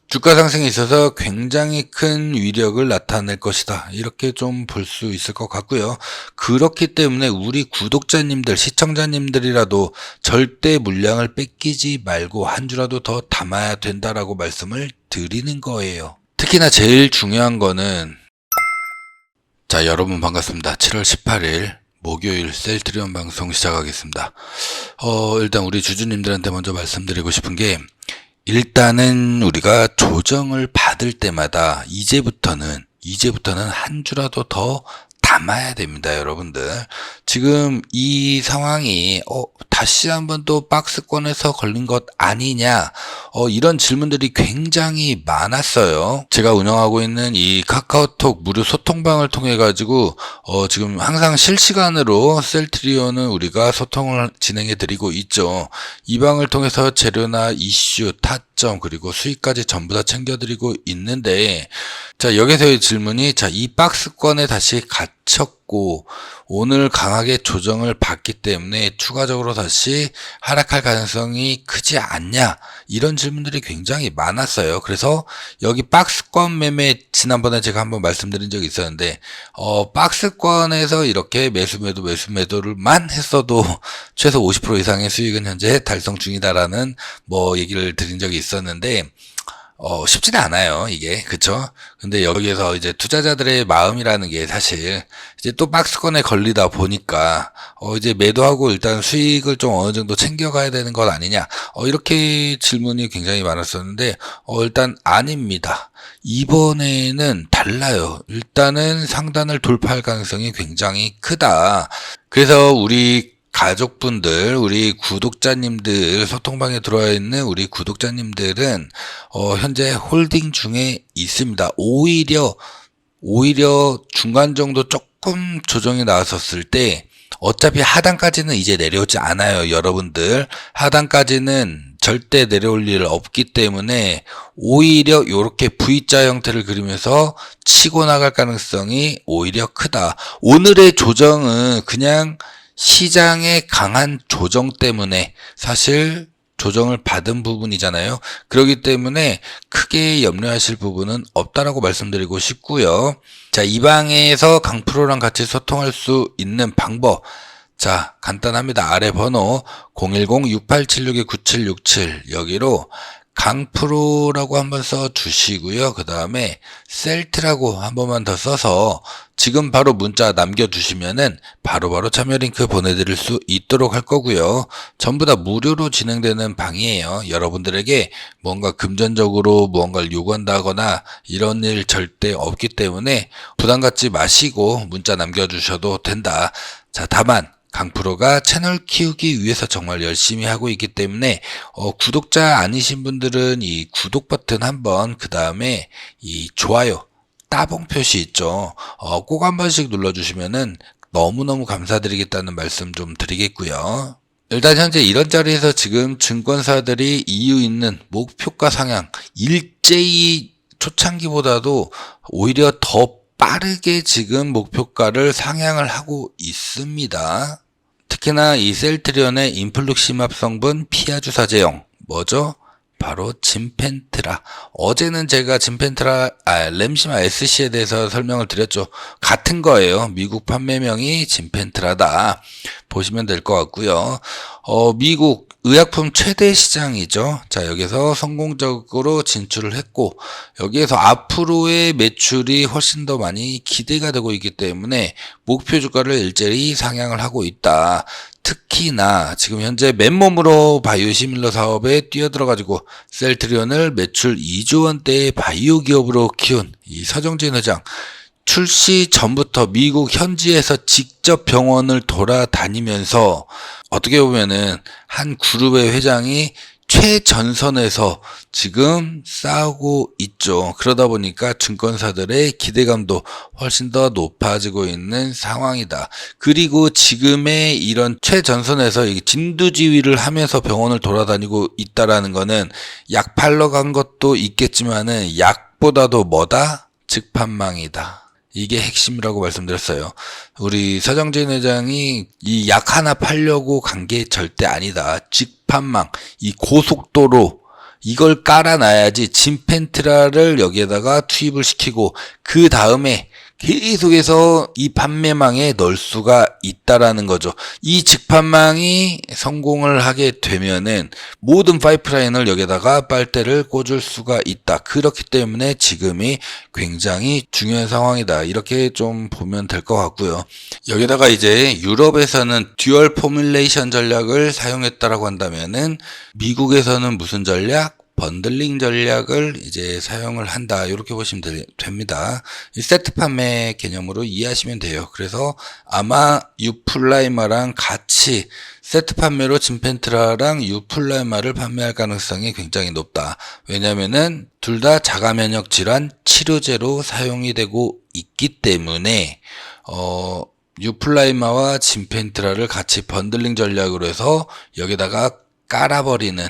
주가 상승에 있어서 굉장히 큰 위력을 나타낼 것이다, 이렇게 좀 볼 수 있을 것 같고요. 그렇기 때문에 우리 구독자님들, 시청자님들이라도 절대 물량을 뺏기지 말고 한 주라도 더 담아야 된다라고 말씀을 드리는 거예요. 특히나 제일 중요한 거는, 자, 여러분 반갑습니다. 7월 18일 목요일 셀트리온 방송 시작하겠습니다. 일단 우리 주주님들한테 먼저 말씀드리고 싶은 게, 일단은 우리가 조정을 받을 때마다 이제부터는 한 주라도 더 담아야 됩니다, 여러분들. 지금 이 상황이 다시 한번 또 박스권에서 걸린 것 아니냐, 이런 질문들이 굉장히 많았어요. 제가 운영하고 있는 이 카카오톡 무료 소통방을 통해 가지고 지금 항상 실시간으로 셀트리온은 우리가 소통을 진행해 드리고 있죠. 이 방을 통해서 재료나 이슈, 타점, 그리고 수익까지 전부 다 챙겨 드리고 있는데, 자, 여기서의 질문이, 자, 이 박스권에 다시 갇혔고 오늘 강하게 조정을 받기 때문에 추가적으로 다시 하락할 가능성이 크지 않냐, 이런 질문들이 굉장히 많았어요. 그래서 여기 박스권 매매, 지난번에 제가 한번 말씀드린 적이 있었는데, 박스권에서 이렇게 매수 매도를만 했어도 최소 50% 이상의 수익은 현재 달성 중이다라는 얘기를 드린 적이 있었는데, 쉽지는 않아요, 이게. 그쵸? 근데 여기에서 이제 투자자들의 마음이라는 게 사실 이제 또 박스권에 걸리다 보니까 이제 매도하고 일단 수익을 좀 어느 정도 챙겨가야 되는 것 아니냐, 이렇게 질문이 굉장히 많았었는데, 일단 아닙니다. 이번에는 달라요. 일단은 상단을 돌파할 가능성이 굉장히 크다. 그래서 우리 가족분들, 우리 구독자님들, 소통방에 들어와 있는 우리 구독자님들은 현재 홀딩 중에 있습니다. 오히려 중간 정도 조금 조정이 나왔었을 때, 어차피 하단까지는 이제 내려오지 않아요, 여러분들. 하단까지는 절대 내려올 일 없기 때문에 오히려 이렇게 V자 형태를 그리면서 치고 나갈 가능성이 오히려 크다. 오늘의 조정은 그냥 시장의 강한 조정 때문에 사실 조정을 받은 부분이잖아요. 그렇기 때문에 크게 염려하실 부분은 없다라고 말씀드리고 싶고요. 자, 이 방에서 강프로랑 같이 소통할 수 있는 방법, 자, 간단합니다. 아래 번호 010-6876-9767 여기로 강프로라고 한번 써 주시고요. 그 다음에 셀트라고 한 번만 더 써서 지금 바로 문자 남겨주시면은 바로바로 참여 링크 보내드릴 수 있도록 할 거고요. 전부 다 무료로 진행되는 방이에요. 여러분들에게 뭔가 금전적으로 무언가를 요구한다거나 이런 일 절대 없기 때문에 부담 갖지 마시고 문자 남겨주셔도 된다. 자, 다만 강프로가 채널 키우기 위해서 정말 열심히 하고 있기 때문에 구독자 아니신 분들은 이 구독 버튼 한번, 그 다음에 이 좋아요 따봉 표시 있죠, 꼭 한 번씩 눌러주시면은 너무너무 감사드리겠다는 말씀 좀 드리겠고요. 일단 현재 이런 자리에서 지금 증권사들이 이유 있는 목표가 상향, 일제히 초창기보다도 오히려 더 빠르게 지금 목표가를 상향을 하고 있습니다. 특히나 이 셀트리온의 인플룩심합 성분 피아주사 제형, 뭐죠? 바로 진펜트라. 어제는 제가 진펜트라, 램시마 SC에 대해서 설명을 드렸죠. 같은 거예요. 미국 판매명이 진펜트라다 보시면 될 것 같고요. 미국 의약품 최대 시장이죠. 자, 여기서 성공적으로 진출을 했고, 여기에서 앞으로의 매출이 훨씬 더 많이 기대가 되고 있기 때문에 목표 주가를 일제히 상향을 하고 있다. 특히나 지금 현재 맨몸으로 바이오 시밀러 사업에 뛰어들어가지고 셀트리온을 매출 2조 원대의 바이오 기업으로 키운 이 서정진 회장, 출시 전부터 미국 현지에서 직접 병원을 돌아다니면서 어떻게 보면은 한 그룹의 회장이 최전선에서 지금 싸우고 있죠. 그러다 보니까 증권사들의 기대감도 훨씬 더 높아지고 있는 상황이다. 그리고 지금의 이런 최전선에서 진두지휘를 하면서 병원을 돌아다니고 있다라는 거는 약 팔러 간 것도 있겠지만은 약보다도 뭐다? 즉판망이다. 이게 핵심이라고 말씀드렸어요. 우리 서정진 회장이 이 약 하나 팔려고 간 게 절대 아니다. 직판망, 이 고속도로 이걸 깔아놔야지 진펜트라를 여기에다가 투입을 시키고 그 다음에 계속해서 이 판매망에 넣을 수가 있다라는 거죠. 이 직판망이 성공을 하게 되면은 모든 파이프라인을 여기다가 빨대를 꽂을 수가 있다. 그렇기 때문에 지금이 굉장히 중요한 상황이다. 이렇게 좀 보면 될 것 같고요. 여기다가 이제 유럽에서는 듀얼 포뮬레이션 전략을 사용했다라고 한다면은 미국에서는 무슨 전략? 번들링 전략을 이제 사용을 한다. 이렇게 보시면 됩니다. 이 세트 판매 개념으로 이해하시면 돼요. 그래서 아마 유플라이마랑 같이 세트 판매로 진펜트라랑 유플라이마를 판매할 가능성이 굉장히 높다. 왜냐면은 둘 다 자가 면역 질환 치료제로 사용이 되고 있기 때문에 유플라이마와 진펜트라를 같이 번들링 전략으로 해서 여기다가 깔아버리는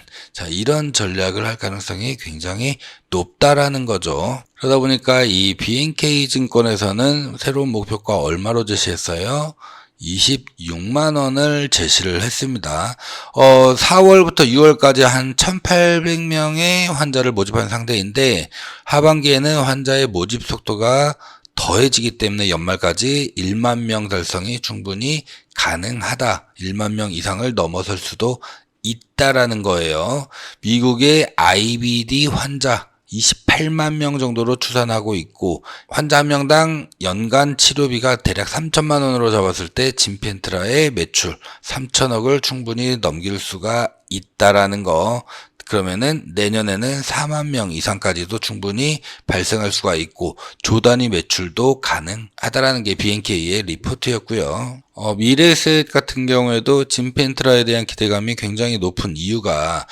이런 전략을 할 가능성이 굉장히 높다라는 거죠. 그러다 보니까 이 BNK 증권에서는 새로운 목표가 얼마로 제시했어요? 26만 원을 제시를 했습니다. 4월부터 6월까지 한 1,800명의 환자를 모집한 상태인데 하반기에는 환자의 모집 속도가 더해지기 때문에 연말까지 1만 명 달성이 충분히 가능하다. 1만 명 이상을 넘어설 수도 있다라는 거예요. 미국의 IBD 환자 28만 명 정도로 추산하고 있고 환자 한 명당 연간 치료비가 대략 3천만 원으로 잡았을 때 진펜트라의 매출 3천억을 충분히 넘길 수가 있다라는 거. 그러면은 내년에는 4만 명 이상까지도 충분히 발생할 수가 있고 조 단위 매출도 가능하다라는 게 BNK의 리포트였고요. 미래에셋 같은 경우에도 진펜트라에 대한 기대감이 굉장히 높은 이유가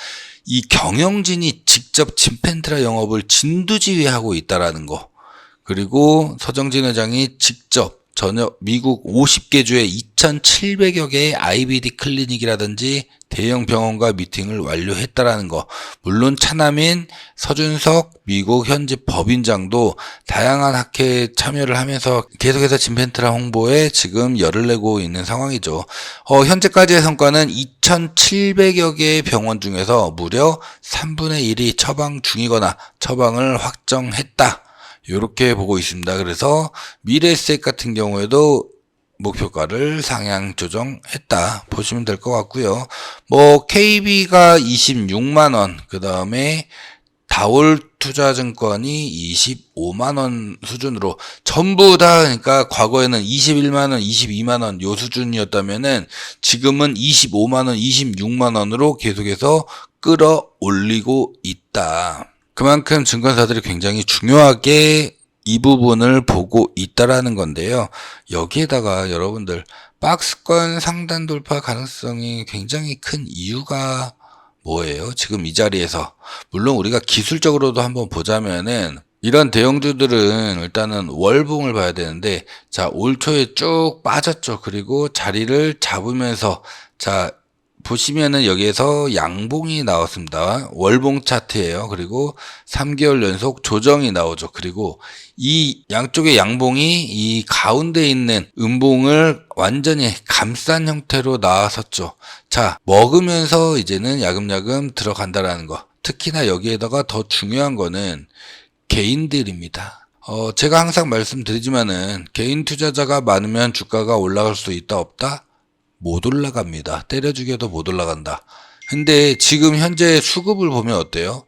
이 경영진이 직접 진펜트라 영업을 진두지휘하고 있다라는 거. 그리고 서정진 회장이 직접 미국 50개 주에 2,700여 개의 IBD 클리닉이라든지 대형 병원과 미팅을 완료했다라는 거. 물론 차남인 서준석 미국 현지 법인장도 다양한 학회에 참여를 하면서 계속해서 진펜트라 홍보에 지금 열을 내고 있는 상황이죠. 현재까지의 성과는 2,700여 개의 병원 중에서 무려 3분의 1이 처방 중이거나 처방을 확정했다. 이렇게 보고 있습니다. 그래서 미래에셋 같은 경우에도 목표가를 상향 조정했다 보시면 될 것 같고요. KB가 26만 원, 그 다음에 다올투자증권이 25만 원 수준으로 전부 다 그러니까 과거에는 21만 원, 22만 원 요 수준이었다면은 지금은 25만 원, 26만 원으로 계속해서 끌어올리고 있다. 그만큼 증권사들이 굉장히 중요하게 이 부분을 보고 있다라는 건데요. 여기에다가 여러분들 박스권 상단 돌파 가능성이 굉장히 큰 이유가 뭐예요? 지금 이 자리에서 물론 우리가 기술적으로도 한번 보자면은 이런 대형주들은 일단은 월봉을 봐야 되는데 올 초에 쭉 빠졌죠. 그리고 자리를 잡으면서 보시면은 여기에서 양봉이 나왔습니다. 월봉 차트예요. 그리고 3개월 연속 조정이 나오죠. 그리고 이 양쪽의 양봉이 이 가운데 있는 음봉을 완전히 감싼 형태로 나왔었죠. 먹으면서 이제는 야금야금 들어간다라는 거. 특히나 여기에다가 더 중요한 거는 개인들입니다. 제가 항상 말씀드리지만은 개인 투자자가 많으면 주가가 올라갈 수 있다 없다? 못 올라갑니다. 때려 죽여도 못 올라간다. 근데 지금 현재 수급을 보면 어때요?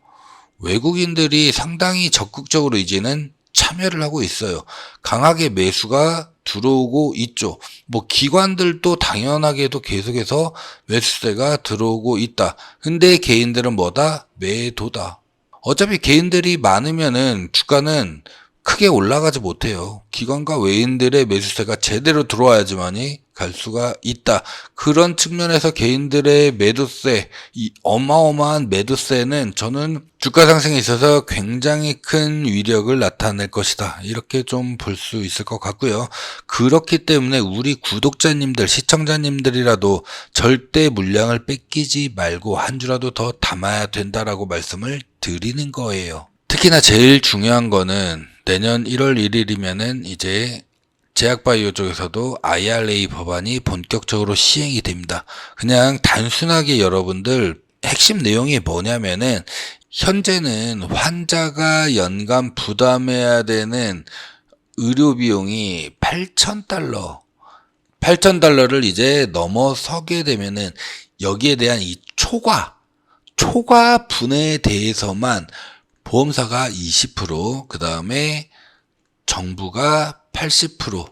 외국인들이 상당히 적극적으로 이제는 참여를 하고 있어요. 강하게 매수가 들어오고 있죠. 기관들도 당연하게도 계속해서 매수세가 들어오고 있다. 근데 개인들은 뭐다? 매도다. 어차피 개인들이 많으면은 주가는 크게 올라가지 못해요. 기관과 외인들의 매수세가 제대로 들어와야지만이 갈 수가 있다. 그런 측면에서 개인들의 매도세, 이 어마어마한 매도세는 저는 주가 상승에 있어서 굉장히 큰 위력을 나타낼 것이다. 이렇게 좀 볼 수 있을 것 같고요. 그렇기 때문에 우리 구독자님들, 시청자님들이라도 절대 물량을 뺏기지 말고 한 주라도 더 담아야 된다라고 말씀을 드리는 거예요. 특히나 제일 중요한 거는 내년 1월 1일이면은 이제 제약바이오 쪽에서도 IRA 법안이 본격적으로 시행이 됩니다. 그냥 단순하게 여러분들 핵심 내용이 뭐냐면은 현재는 환자가 연간 부담해야 되는 의료 비용이 $8,000를 이제 넘어서게 되면은 여기에 대한 이 초과 분에 대해서만 보험사가 20%, 그 다음에 정부가 80%,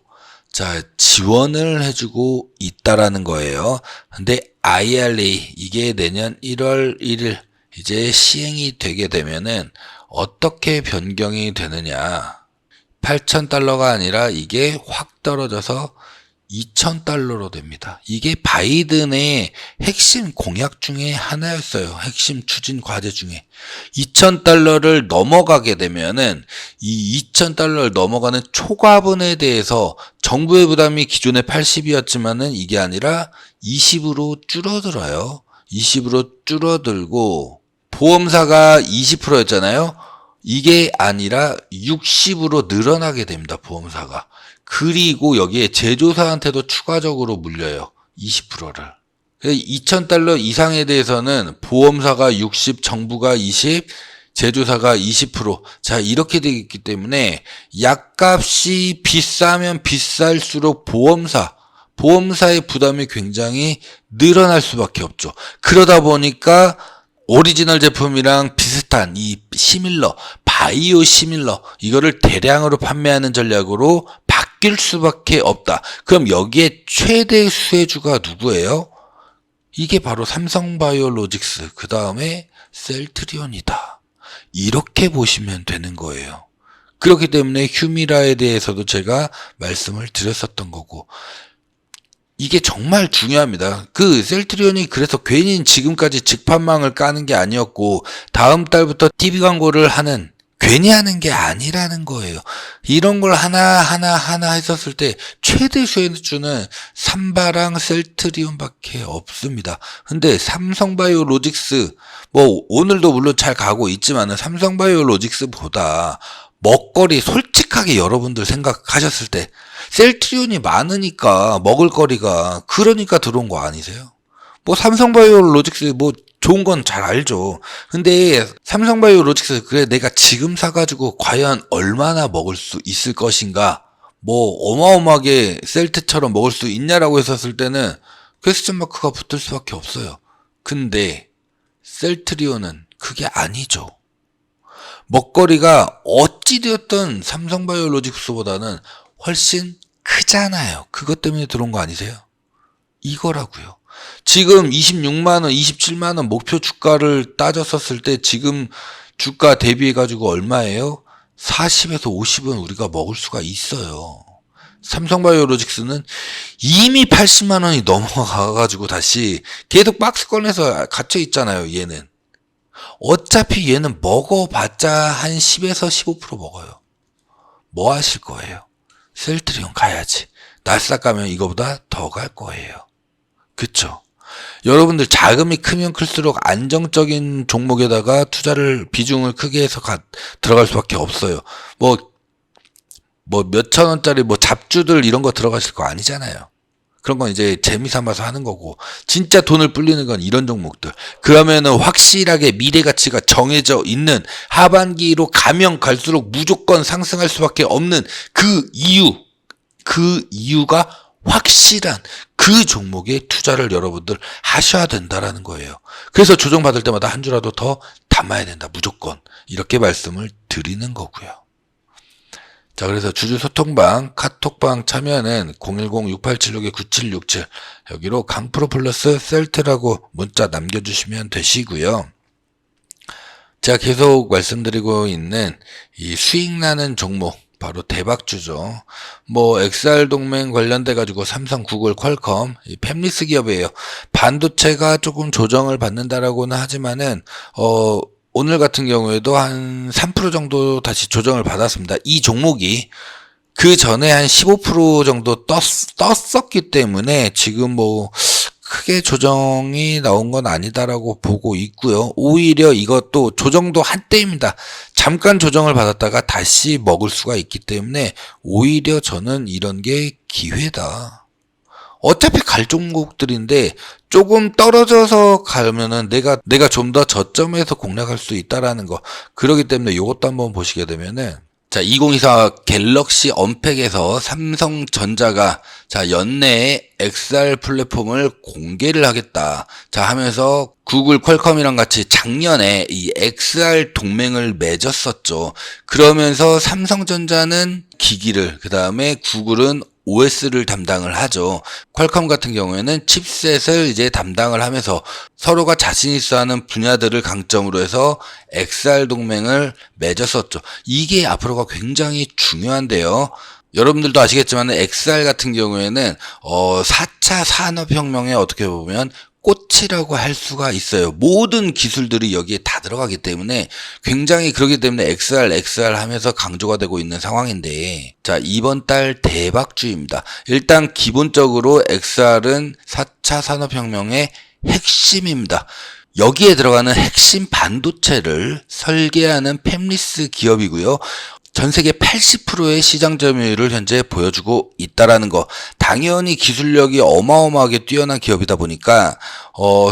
자, 지원을 해주고 있다라는 거예요. 근데 IRA, 이게 내년 1월 1일 이제 시행이 되게 되면은 어떻게 변경이 되느냐. $8,000가 아니라 이게 확 떨어져서 $2,000로 됩니다. 이게 바이든의 핵심 공약 중에 하나였어요. 핵심 추진 과제 중에. $2,000를 넘어가게 되면은 이 $2,000를 넘어가는 초과분에 대해서 정부의 부담이 기존에 80이었지만은 이게 아니라 20으로 줄어들어요. 20으로 줄어들고 보험사가 20%였잖아요. 이게 아니라 60으로 늘어나게 됩니다. 보험사가. 그리고 여기에 제조사한테도 추가적으로 물려요. 20%를. $2,000 이상에 대해서는 보험사가 60, 정부가 20, 제조사가 20%. 자, 이렇게 되기 때문에 약값이 비싸면 비쌀수록 보험사의 부담이 굉장히 늘어날 수밖에 없죠. 그러다 보니까 오리지널 제품이랑 비슷한 이 시밀러, 바이오 시밀러, 이거를 대량으로 판매하는 전략으로 바뀔 수밖에 없다. 그럼 여기에 최대 수혜주가 누구예요? 이게 바로 삼성바이오로직스, 그 다음에 셀트리온이다. 이렇게 보시면 되는 거예요. 그렇기 때문에 휴미라에 대해서도 제가 말씀을 드렸었던 거고, 이게 정말 중요합니다. 그 셀트리온이 그래서 괜히 지금까지 직판망을 까는 게 아니었고 다음 달부터 TV 광고를 괜히 하는 게 아니라는 거예요. 이런 걸 하나 했었을 때 최대 수혜주는 삼바랑 셀트리온밖에 없습니다. 근데 삼성바이오로직스 오늘도 물론 잘 가고 있지만은 삼성바이오로직스보다 먹거리 솔직하게 여러분들 생각하셨을 때 셀트리온이 많으니까 먹을거리가 그러니까 들어온 거 아니세요? 삼성바이오로직스 좋은 건 잘 알죠. 근데 삼성바이오로직스 그래 내가 지금 사가지고 과연 얼마나 먹을 수 있을 것인가, 어마어마하게 셀트처럼 먹을 수 있냐라고 했었을 때는 퀘스천 마크가 붙을 수밖에 없어요. 근데 셀트리온은 그게 아니죠. 먹거리가 어찌되었던 삼성바이오로직스보다는 훨씬 크잖아요. 그것 때문에 들어온 거 아니세요? 이거라고요. 지금 26만원, 27만원 목표 주가를 따졌었을 때 지금 주가 대비해가지고 얼마예요? 40에서 50은 우리가 먹을 수가 있어요. 삼성바이오로직스는 이미 80만원이 넘어가가지고 다시 계속 박스권에서 갇혀 있잖아요. 얘는. 어차피 얘는 먹어봤자 한 10에서 15% 먹어요. 뭐 하실 거예요? 셀트리온 가야지. 나스닥 가면 이거보다 더 갈 거예요. 그쵸? 여러분들 자금이 크면 클수록 안정적인 종목에다가 비중을 크게 해서 들어갈 수밖에 없어요. 몇천 원짜리 잡주들 이런 거 들어가실 거 아니잖아요. 그런 건 이제 재미삼아서 하는 거고, 진짜 돈을 불리는 건 이런 종목들. 그러면은 확실하게 미래 가치가 정해져 있는, 하반기로 가면 갈수록 무조건 상승할 수밖에 없는 그 이유가 확실한 그 종목에 투자를 여러분들 하셔야 된다라는 거예요. 그래서 조정받을 때마다 한 주라도 더 담아야 된다. 무조건. 이렇게 말씀을 드리는 거고요. 자, 그래서 주주소통방, 카톡방 참여는 010-6876-9767 여기로 강프로 플러스 셀트라고 문자 남겨주시면 되시고요. 제가 계속 말씀드리고 있는 이 수익나는 종목, 바로 대박주죠. XR 동맹 관련돼 가지고 삼성, 구글, 퀄컴, 이 팹리스 기업이에요. 반도체가 조금 조정을 받는다라고는 하지만은 오늘 같은 경우에도 한 3% 정도 다시 조정을 받았습니다. 이 종목이 그 전에 한 15% 정도 떴었기 때문에 지금 크게 조정이 나온 건 아니다라고 보고 있고요. 오히려 이것도 조정도 한때입니다. 잠깐 조정을 받았다가 다시 먹을 수가 있기 때문에 오히려 저는 이런 게 기회다. 어차피 갈 종목들인데 조금 떨어져서 가면은 내가 좀 더 저점에서 공략할 수 있다라는 거. 그렇기 때문에 이것도 한번 보시게 되면은 자, 2024 갤럭시 언팩에서 삼성전자가 자, 연내에 XR 플랫폼을 공개를 하겠다. 자, 하면서 구글 퀄컴이랑 같이 작년에 이 XR 동맹을 맺었었죠. 그러면서 삼성전자는 기기를, 그 다음에 구글은 OS를 담당을 하죠. 퀄컴 같은 경우에는 칩셋을 이제 담당을 하면서 서로가 자신 있어 하는 분야들을 강점으로 해서 XR 동맹을 맺었었죠. 이게 앞으로가 굉장히 중요한데요. 여러분들도 아시겠지만 XR 같은 경우에는 4차 산업혁명에 어떻게 보면 꽃이라고 할 수가 있어요. 모든 기술들이 여기에 다 들어가기 때문에 굉장히 그렇기 때문에 XR 하면서 강조가 되고 있는 상황인데 자, 이번 달 대박주입니다. 일단 기본적으로 XR은 4차 산업혁명의 핵심입니다. 여기에 들어가는 핵심 반도체를 설계하는 팹리스 기업이고요. 전 세계 80%의 시장 점유율을 현재 보여주고 있다라는 거. 당연히 기술력이 어마어마하게 뛰어난 기업이다 보니까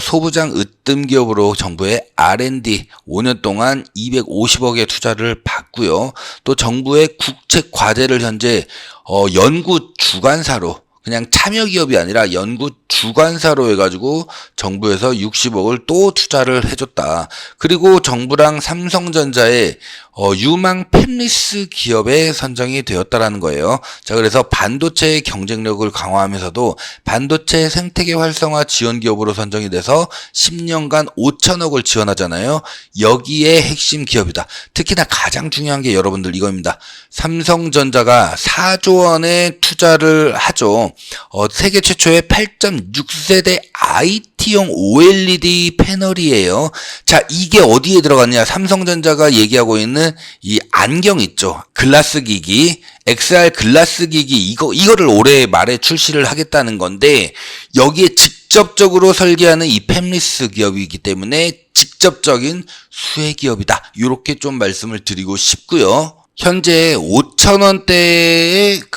소부장 으뜸 기업으로 정부의 R&D 5년 동안 250억의 투자를 받고요. 또 정부의 국책 과제를 현재 연구 주관사로 그냥 참여 기업이 아니라 연구 주관사로 해가지고 정부에서 60억을 또 투자를 해줬다. 그리고 정부랑 삼성전자의 유망 팹리스 기업에 선정이 되었다라는 거예요. 자, 그래서 반도체의 경쟁력을 강화하면서도 반도체 생태계 활성화 지원 기업으로 선정이 돼서 10년간 5천억을 지원하잖아요. 여기에 핵심 기업이다. 특히나 가장 중요한 게 여러분들 이겁니다. 삼성전자가 4조 원의 투자를 하죠. 세계 최초의 8.6세대 IT용 OLED 패널이에요. 자, 이게 어디에 들어갔냐? 삼성전자가 얘기하고 있는 이 안경 있죠. 글라스 기기, XR 글라스 기기 이거를 올해 말에 출시를 하겠다는 건데 여기에 직접적으로 설계하는 이 팹리스 기업이기 때문에 직접적인 수혜 기업이다. 이렇게 좀 말씀을 드리고 싶고요. 현재 5,000원대의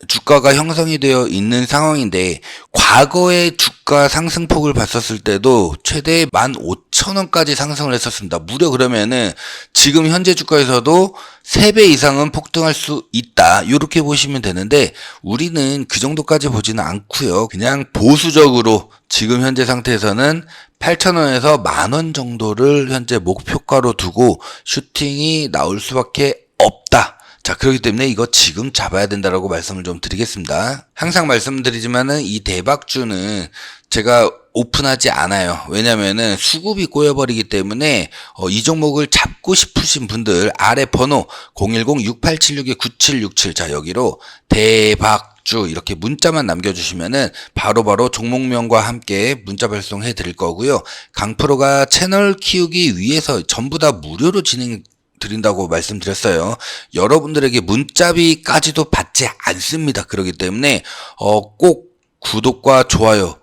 주가가 형성이 되어 있는 상황인데 과거의 주가 상승폭을 봤었을 때도 최대 15,000원까지 상승을 했었습니다. 무려 그러면은 지금 현재 주가에서도 3배 이상은 폭등할 수 있다. 이렇게 보시면 되는데 우리는 그 정도까지 보지는 않고요. 그냥 보수적으로 지금 현재 상태에서는 8,000원에서 10,000원 정도를 현재 목표가로 두고 슈팅이 나올 수밖에 없다. 자, 그렇기 때문에 이거 지금 잡아야 된다라고 말씀을 좀 드리겠습니다. 항상 말씀드리지만은 이 대박주는 제가 오픈하지 않아요. 왜냐면은 수급이 꼬여버리기 때문에 이 종목을 잡고 싶으신 분들 아래 번호 010-6876-9767 자, 여기로 대박주 이렇게 문자만 남겨주시면은 바로바로 종목명과 함께 문자 발송해 드릴 거고요. 강프로가 채널 키우기 위해서 전부 다 무료로 드린다고 말씀드렸어요. 여러분들에게 문자비까지도 받지 않습니다. 그렇기 때문에 꼭 구독과 좋아요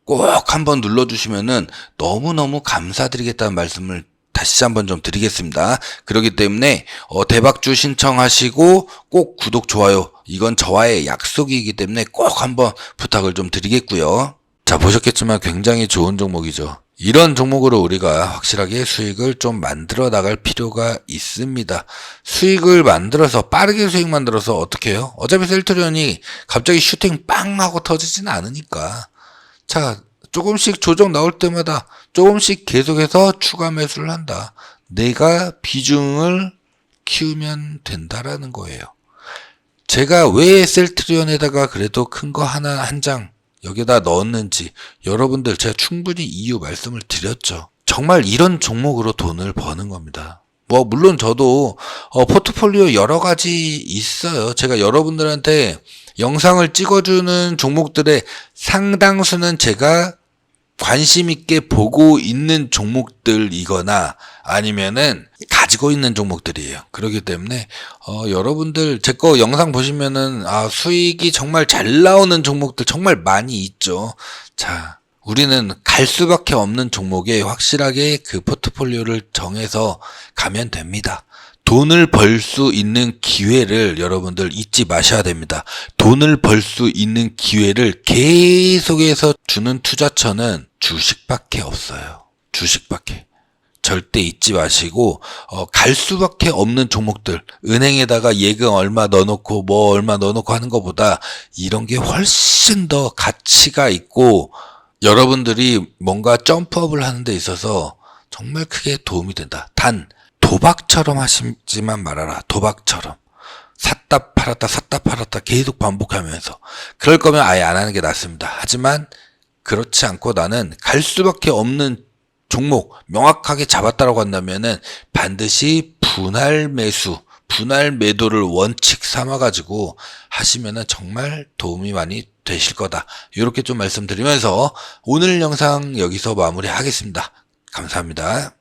꼭 한번 눌러주시면은 너무너무 감사드리겠다는 말씀을 다시 한번 좀 드리겠습니다. 그렇기 때문에 대박주 신청하시고 꼭 구독 좋아요 이건 저와의 약속이기 때문에 꼭 한번 부탁을 좀 드리겠고요. 자, 보셨겠지만 굉장히 좋은 종목이죠. 이런 종목으로 우리가 확실하게 수익을 좀 만들어 나갈 필요가 있습니다. 수익을 만들어서 빠르게 수익 만들어서 어떻게 해요? 어차피 셀트리온이 갑자기 슈팅 빵 하고 터지지는 않으니까 자, 조금씩 조정 나올 때마다 조금씩 계속해서 추가 매수를 한다. 내가 비중을 키우면 된다라는 거예요. 제가 왜 셀트리온에다가 그래도 큰 거 하나 한 장 여기다 넣었는지 여러분들 제가 충분히 이유 말씀을 드렸죠. 정말 이런 종목으로 돈을 버는 겁니다. 물론 저도 포트폴리오 여러 가지 있어요. 제가 여러분들한테 영상을 찍어주는 종목들의 상당수는 제가 관심 있게 보고 있는 종목들이거나 아니면은 가지고 있는 종목들이에요. 그렇기 때문에 여러분들 제 거 영상 보시면은 수익이 정말 잘 나오는 종목들 정말 많이 있죠. 자, 우리는 갈 수밖에 없는 종목에 확실하게 그 포트폴리오를 정해서 가면 됩니다. 돈을 벌 수 있는 기회를 여러분들 잊지 마셔야 됩니다. 돈을 벌 수 있는 기회를 계속해서 주는 투자처는 주식밖에 없어요. 주식밖에. 절대 잊지 마시고 갈 수밖에 없는 종목들, 은행에다가 예금 얼마 넣어놓고 뭐 얼마 넣어놓고 하는 것보다 이런 게 훨씬 더 가치가 있고 여러분들이 뭔가 점프업을 하는 데 있어서 정말 크게 도움이 된다. 단 도박처럼 하시지만 말아라. 도박처럼. 샀다 팔았다 계속 반복하면서. 그럴 거면 아예 안 하는 게 낫습니다. 하지만 그렇지 않고 나는 갈 수밖에 없는 종목 명확하게 잡았다라고 한다면은 반드시 분할 매수, 분할 매도를 원칙 삼아가지고 하시면은 정말 도움이 많이 되실 거다. 이렇게 좀 말씀드리면서 오늘 영상 여기서 마무리하겠습니다. 감사합니다.